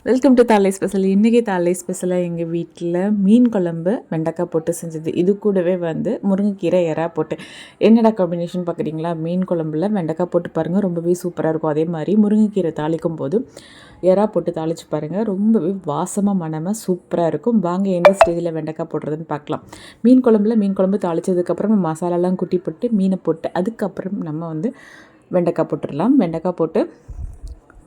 Welcome to தாலை special. இன்றைக்கி தாலை ஸ்பெஷலாக எங்கள் வீட்டில் மீன் குழம்பு வெண்டைக்காய் போட்டு செஞ்சது. இது கூடவே முருங்கைக்கீரை எறா போட்டு. என்னடா காம்பினேஷன் பார்க்குறீங்களா? மீன் குழம்புல வெண்டைக்காய் போட்டு பாருங்கள், ரொம்பவே சூப்பராக இருக்கும். அதே மாதிரி முருங்கைக்கீரை தாளிக்கும் போது எறா போட்டு தாளித்து பாருங்கள், ரொம்பவே வாசமாக மனமாக சூப்பராக இருக்கும். வாங்க எந்த ஸ்டேஜில் வெண்டைக்காய் போடுறதுன்னு பார்க்கலாம். மீன் குழம்பு தாளித்ததுக்கப்புறம் மசாலாலாம் குட்டி போட்டு மீனை போட்டு அதுக்கப்புறம் நம்ம வெண்டைக்காய் போட்டுடலாம். வெண்டைக்காய் போட்டு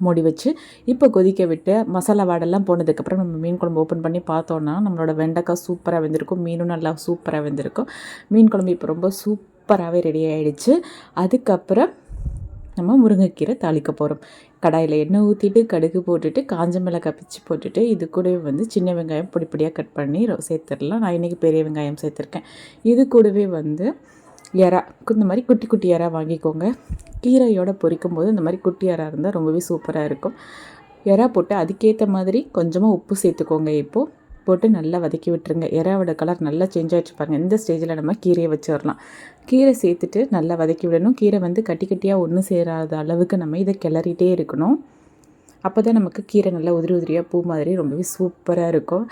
மூடி வச்சு இப்போ கொதிக்க விட்டு மசாலா வாடெல்லாம் போனதுக்கப்புறம் நம்ம மீன் குழம்பு ஓப்பன் பண்ணி பார்த்தோன்னா நம்மளோட வெண்டைக்காய் சூப்பராக வெந்திருக்கும். மீனும் நல்லா சூப்பராக வெந்திருக்கும். மீன் குழம்பு இப்போ ரொம்ப சூப்பராகவே ரெடி ஆகிடுச்சு. அதுக்கப்புறம் நம்ம முருங்கைக்கீரை தாளிக்க போகிறோம். கடாயில் எண்ணெய் ஊற்றிட்டு கடுகு போட்டுட்டு காஞ்ச மிளகாய் பிச்சு போட்டுட்டு இது கூடவே சின்ன வெங்காயம் பொடியாக கட் பண்ணி சேர்த்துடலாம். நான் இன்றைக்கி பெரிய வெங்காயம் சேர்த்துருக்கேன். இது கூடவே எறா இந்த மாதிரி குட்டி குட்டி எறா வாங்கிக்கோங்க. கீரையோடு பொரிக்கும் போது இந்த மாதிரி குட்டி எறா இருந்தால் ரொம்பவே சூப்பராக இருக்கும். எறா போட்டு அதுக்கேற்ற மாதிரி கொஞ்சமாக உப்பு சேர்த்துக்கோங்க. இப்போது போட்டு நல்லா வதக்கி விட்டுருங்க. எறாவோட கலர் நல்லா சேஞ்ச் ஆகிடுச்சு பாருங்கள். இந்த ஸ்டேஜில் நம்ம கீரையை வச்சிடலாம். கீரை சேர்த்துட்டு நல்லா வதக்கி விடணும். கீரை கட்டி கட்டியாக ஒன்று சேராத அளவுக்கு நம்ம இதை கிளறிட்டே இருக்கணும். அப்போ தான் நமக்கு கீரை நல்லா உதிரி உதிரியாக பூ மாதிரி ரொம்பவே சூப்பராக இருக்கும்.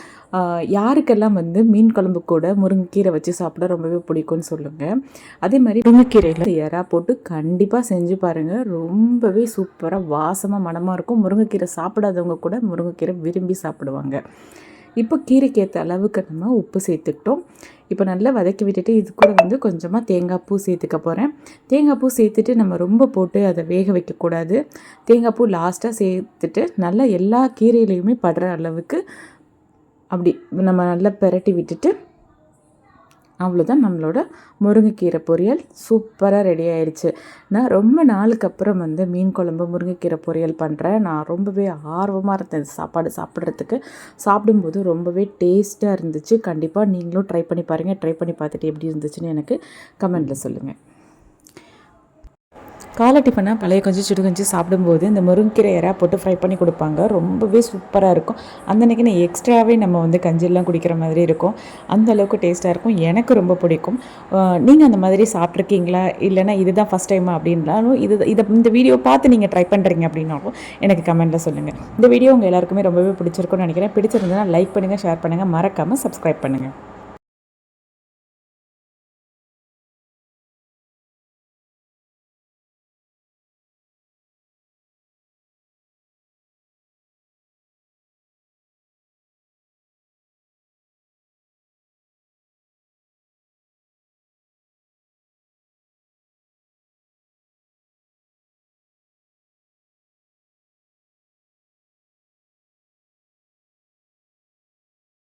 யாருக்கெல்லாம் மீன் குழம்பு கூட முருங்கைக்கீரை வச்சு சாப்பிட ரொம்பவே பிடிக்கும்னு சொல்லுங்கள். அதே மாதிரி முருங்கைக்கீரையில் எறா போட்டு கண்டிப்பாக செஞ்சு பாருங்கள். ரொம்பவே சூப்பராக வாசமாக மணமாக இருக்கும். முருங்கைக்கீரை சாப்பிடாதவங்க கூட முருங்கைக்கீரை விரும்பி சாப்பிடுவாங்க. இப்போ கீரைக்கு ஏற்ற அளவுக்கு நம்ம உப்பு சேர்த்துக்கிட்டோம். இப்போ நல்லா வதக்கி விட்டுட்டு இது கூட கொஞ்சமாக தேங்காய் பூ சேர்த்துக்க போகிறேன். தேங்காய் பூ சேர்த்துட்டு நம்ம ரொம்ப போட்டு அதை வேக வைக்கக்கூடாது. தேங்காய் பூ லாஸ்ட்டாக சேர்த்துட்டு நல்லா எல்லா கீரையிலையுமே படுற அளவுக்கு அப்படி நம்ம நல்லா பிரட்டி விட்டுட்டு அவ்வளோதான், நம்மளோட முருங்கைக்கீரை பொரியல் சூப்பராக ரெடி ஆயிடுச்சு. நான் ரொம்ப நாளுக்கு அப்புறம் மீன் குழம்பு முருங்கைக்கீரை பொரியல் பண்ணுறேன். நான் ரொம்பவே ஆர்வமாக இருந்தேன் சாப்பாடு சாப்பிட்றதுக்கு. சாப்பிடும்போது ரொம்பவே டேஸ்ட்டாக இருந்துச்சு. கண்டிப்பாக நீங்களும் ட்ரை பண்ணி பாருங்கள். ட்ரை பண்ணி பார்த்துட்டு எப்படி இருந்துச்சுன்னு எனக்கு கமெண்ட்டில் சொல்லுங்கள். காலை டிஃபனாக பழைய கஞ்சி சுடு கஞ்சி சாப்பிடும்போது இந்த முருங்கைக்கீரை எறா போட்டு ஃப்ரை பண்ணி கொடுப்பாங்க. ரொம்பவே சூப்பராக இருக்கும். அந்த அன்றைக்கி நான் எக்ஸ்ட்ராவே நம்ம கஞ்சிலாம் குடிக்கிற மாதிரி இருக்கும். அந்த அளவுக்கு டேஸ்ட்டாக இருக்கும். எனக்கு ரொம்ப பிடிக்கும். நீங்கள் அந்த மாதிரி சாப்பிட்ருக்கீங்களா, இல்லைனா இதுதான் ஃபஸ்ட் டைமா அப்படின்னாலும் இந்த வீடியோ பார்த்து நீங்கள் ட்ரை பண்ணுறீங்க அப்படின்னாலும் எனக்கு கமெண்ட்டில் சொல்லுங்கள். இந்த வீடியோ உங்கள் எல்லாருக்குமே ரொம்பவே பிடிச்சிருக்கும்னு நினைக்கிறேன். பிடிச்சிருந்ததுன்னா லைக் பண்ணுங்கள், ஷேர் பண்ணுங்கள், மறக்காமல் சப்ஸ்கிரைப் பண்ணுங்கள்.